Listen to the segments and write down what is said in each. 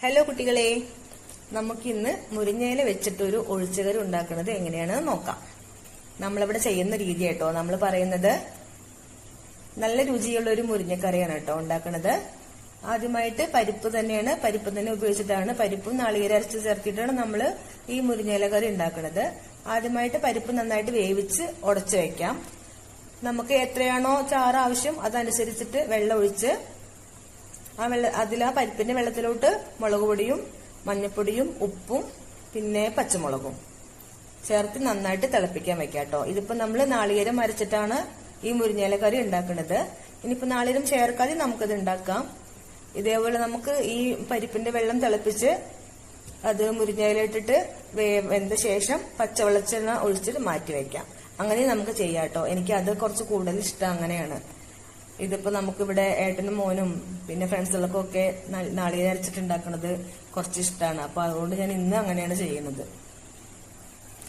Hello കുട്ടികളെ, നമുക്കിന്ന് മുരിങ്ങയില വെച്ചിട്ടൊരു ഒഴിച്ചുകറി ഉണ്ടാക്കുന്നത് എങ്ങനെയാണെന്ന് നോക്കാം. നമ്മളിവിടെ ചെയ്യുന്ന രീതി കേട്ടോ, നമ്മൾ പറയുന്നത് നല്ല രുചിയുള്ള ഒരു മുരിങ്ങക്കറിയാണ് കേട്ടോ ഉണ്ടാക്കുന്നത്. ആദ്യമായിട്ട് പരിപ്പ് തന്നെ ഉപയോഗിച്ചിട്ടാണ്, പരിപ്പും നാളികേരം അരച്ച് ചേർത്തിട്ടാണ് നമ്മൾ ഈ മുരിങ്ങയില കറി ഉണ്ടാക്കുന്നത്. ആദ്യമായിട്ട് പരിപ്പ് നന്നായിട്ട് വേവിച്ച് ഉടച്ചു വെക്കാം. നമുക്ക് എത്രയാണോ ചാറ് ആവശ്യം അതനുസരിച്ചിട്ട് വെള്ളം ഒഴിച്ച് ആ പരിപ്പിന്റെ വെള്ളത്തിലോട്ട് മുളക് പൊടിയും മഞ്ഞപ്പൊടിയും ഉപ്പും പിന്നെ പച്ചമുളകും ചേർത്ത് നന്നായിട്ട് തിളപ്പിക്കാൻ വെക്കാം കേട്ടോ. ഇതിപ്പോ നമ്മൾ നാളികേരം അരച്ചിട്ടാണ് ഈ മുരിങ്ങയില കറി ഉണ്ടാക്കുന്നത്. ഇനിയിപ്പോ നാളികേരം ചേർക്കാതെ നമുക്കത് ഉണ്ടാക്കാം. ഇതേപോലെ നമുക്ക് ഈ പരിപ്പിന്റെ വെള്ളം തിളപ്പിച്ച് അത് മുരിങ്ങയില ഇട്ടിട്ട് വെന്ത ശേഷം പച്ചവെളിച്ചെണ്ണ ഒഴിച്ചിട്ട് മാറ്റി വെക്കാം. അങ്ങനെ നമുക്ക് ചെയ്യാം കേട്ടോ. എനിക്ക് അത് കുറച്ച് കൂടുതൽ ഇഷ്ടം അങ്ങനെയാണ്. ഇതിപ്പോ നമുക്കിവിടെ ഏട്ടനും മോനും പിന്നെ ഫ്രണ്ട്സുകൾക്കും ഒക്കെ നാളികേരം അരച്ചിട്ടുണ്ടാക്കുന്നത് കുറച്ച് ഇഷ്ടമാണ്. അപ്പൊ അതുകൊണ്ട് ഞാൻ ഇന്ന് അങ്ങനെയാണ് ചെയ്യുന്നത്.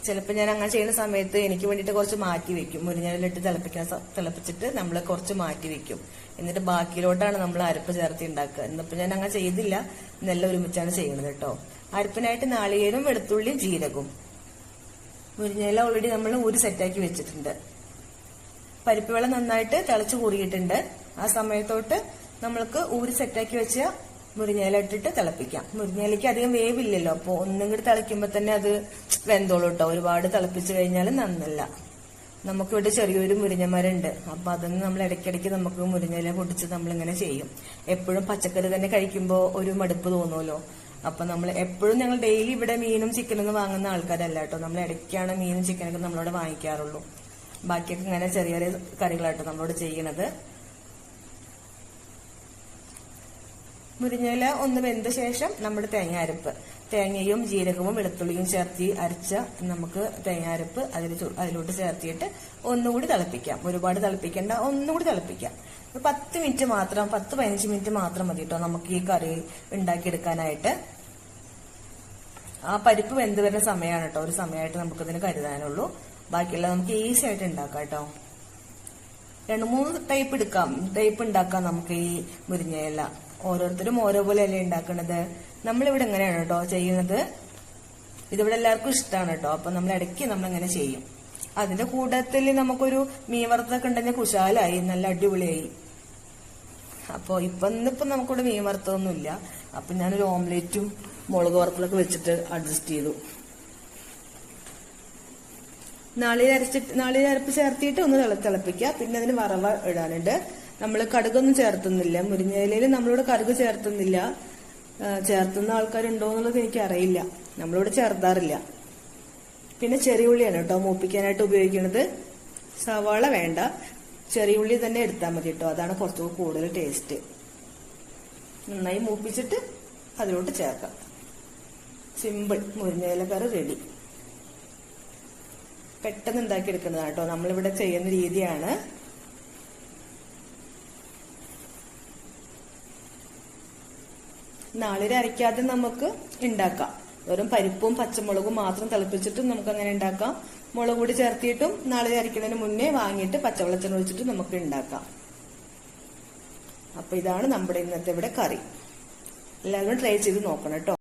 ചിലപ്പോൾ ഞാൻ അങ്ങനെ ചെയ്യുന്ന സമയത്ത് എനിക്ക് വേണ്ടിയിട്ട് കുറച്ച് മാറ്റി വെക്കും. മുരിങ്ങയിലിട്ട് തിളപ്പിച്ചിട്ട് നമ്മൾ കുറച്ച് മാറ്റി വെക്കും. എന്നിട്ട് ബാക്കിയിലോട്ടാണ് നമ്മൾ അരപ്പ് ചേർത്തി ഉണ്ടാക്കുക. ഇന്നിപ്പോ ഞാൻ അങ്ങനെ ചെയ്തില്ല, ഇന്നെല്ലാം ഒരുമിച്ചാണ് ചെയ്യുന്നത് കേട്ടോ. അരപ്പിനായിട്ട് നാളികേരം, വെളുത്തുള്ളിയും ജീരകവും. മുരിങ്ങയില ഓൾറെഡി നമ്മൾ ഒരു സെറ്റാക്കി വെച്ചിട്ടുണ്ട്. പരിപ്പ് വെള്ളം നന്നായിട്ട് തിളച്ചു കൂറിയിട്ടുണ്ട്. ആ സമയത്തോട്ട് നമ്മൾക്ക് ഊരി സെറ്റാക്കി വെച്ച മുരിങ്ങയില ഇട്ടിട്ട് തിളപ്പിക്കാം. മുരിങ്ങയിലേക്ക് അധികം വേവില്ലല്ലോ, അപ്പൊ ഒന്നും കൂടി തിളയ്ക്കുമ്പോ തന്നെ അത് വെന്തോളൂ കേട്ടോ. ഒരുപാട് തിളപ്പിച്ചു കഴിഞ്ഞാൽ നന്നല്ല. നമുക്കിവിടെ ചെറിയൊരു മുരിങ്ങമരമുണ്ട്. അപ്പൊ അതൊന്ന് നമ്മൾ ഇടയ്ക്കിടയ്ക്ക് നമുക്ക് മുരിങ്ങയില പൊട്ടിച്ച് നമ്മളിങ്ങനെ ചെയ്യും. എപ്പോഴും പച്ചക്കറി തന്നെ കഴിക്കുമ്പോൾ ഒരു മടുപ്പ് തോന്നുമല്ലോ. അപ്പൊ നമ്മൾ എപ്പോഴും ഞങ്ങൾ ഡെയിലി ഇവിടെ മീനും ചിക്കനൊന്നും വാങ്ങുന്ന ആൾക്കാരല്ല കേട്ടോ. നമ്മൾ ഇടയ്ക്കാണ് മീനും ചിക്കനൊക്കെ നമ്മളോട് വാങ്ങിക്കാറുള്ളൂ. ബാക്കിയൊക്കെ ഇങ്ങനെ ചെറിയ ചെറിയ കറികളായിട്ട് നമ്മളോട് ചെയ്യണത്. മുരിങ്ങയില ഒന്ന് വെന്ത ശേഷം നമ്മുടെ തേങ്ങാരപ്പ്, തേങ്ങയും ജീരകവും വെളുത്തുള്ളിയും ചേർത്തി അരച്ച നമുക്ക് തേങ്ങാരപ്പ് അതിലോട്ട് ചേർത്തിയിട്ട് ഒന്നുകൂടി തിളപ്പിക്കാം. ഒരുപാട് തിളപ്പിക്കേണ്ട, ഒന്നുകൂടി തിളപ്പിക്കാം. 10 മിനിറ്റ് മാത്രം, 10-15 മിനിറ്റ് മാത്രം മതി കേട്ടോ നമുക്ക് ഈ കറി ഉണ്ടാക്കിയെടുക്കാനായിട്ട്. ആ പരിപ്പ് വെന്ത് വരുന്ന സമയമാണ് കേട്ടോ, ഒരു സമയമായിട്ട് നമുക്കിതിന് കരുതാനുള്ളൂ. ബാക്കിയുള്ള നമുക്ക് ഈസി ആയിട്ട് ഉണ്ടാക്കാം കേട്ടോ. 2-3 ടൈപ്പ് ഉണ്ടാക്കാം നമുക്ക് ഈ മുരിങ്ങയില. ഓരോരുത്തരും ഓരോ പോലെ അല്ലേ ഉണ്ടാക്കുന്നത്. നമ്മളിവിടെ എങ്ങനെയാണ് കേട്ടോ ചെയ്യുന്നത്. ഇതിവിടെ എല്ലാവർക്കും ഇഷ്ടമാണ് കേട്ടോ. അപ്പൊ നമ്മൾ ഇടയ്ക്ക് നമ്മളിങ്ങനെ ചെയ്യും. അതിന്റെ കൂട്ടത്തിൽ നമുക്കൊരു മീൻ വറുത്തൊക്കെ ഉണ്ടെങ്കിൽ കുശാലായി, നല്ല അടിപൊളിയായി. അപ്പൊ ഇന്നിപ്പോ നമുക്കിവിടെ മീൻ വറുത്തൊന്നുമില്ല. അപ്പൊ ഞാനൊരു ഓംലേറ്റും മുളക് വറുത്തലൊക്കെ വെച്ചിട്ട് അഡ്ജസ്റ്റ് ചെയ്തു. നാളികേരം അരപ്പ് ചേർത്തിട്ട് ഒന്ന് തിളപ്പിക്കുക. പിന്നെ അതിന് വറവ ഇടാനുണ്ട്. നമ്മൾ കടുകൊന്നും ചേർത്തുന്നില്ല മുരിങ്ങയിലയിൽ. നമ്മളിവിടെ കടുക് ചേർത്തുന്നില്ല. ചേർത്തുന്ന ആൾക്കാരുണ്ടോ എന്നുള്ളത് എനിക്ക് അറിയില്ല. നമ്മളിവിടെ ചേർത്താറില്ല. പിന്നെ ചെറിയ ഉള്ളിയാണ് കേട്ടോ മൂപ്പിക്കാനായിട്ട് ഉപയോഗിക്കുന്നത്. സവാള വേണ്ട, ചെറിയ ഉള്ളി തന്നെ എടുത്താൽ മതി കേട്ടോ. അതാണ് കുറച്ചുകൂടി കൂടുതൽ ടേസ്റ്റ്. നന്നായി മൂപ്പിച്ചിട്ട് അതിലോട്ട് ചേർക്കാം. സിമ്പിൾ മുരിങ്ങയില കറി റെഡി. പെട്ടെന്ന് ഉണ്ടാക്കി എടുക്കുന്നതാണ് കേട്ടോ. നമ്മളിവിടെ ചെയ്യുന്ന രീതിയാണ്. നാളികേരം അരയ്ക്കാതെ നമുക്ക് ഉണ്ടാക്കാം. വെറും പരിപ്പും പച്ചമുളകും മാത്രം തിളപ്പിച്ചിട്ടും നമുക്ക് അങ്ങനെ ഉണ്ടാക്കാം. മുളക് പൊടി ചേർത്തിയിട്ടും നാളികേരം അരയ്ക്കുന്നതിന് മുന്നേ വാങ്ങിയിട്ട് പച്ചവെള്ളത്തിന് ഒഴിച്ചിട്ട് നമുക്ക് ഉണ്ടാക്കാം. അപ്പൊ ഇതാണ് നമ്മുടെ ഇന്നത്തെ ഇവിടെ കറി. എല്ലാവരും ട്രൈ ചെയ്ത് നോക്കണം കേട്ടോ.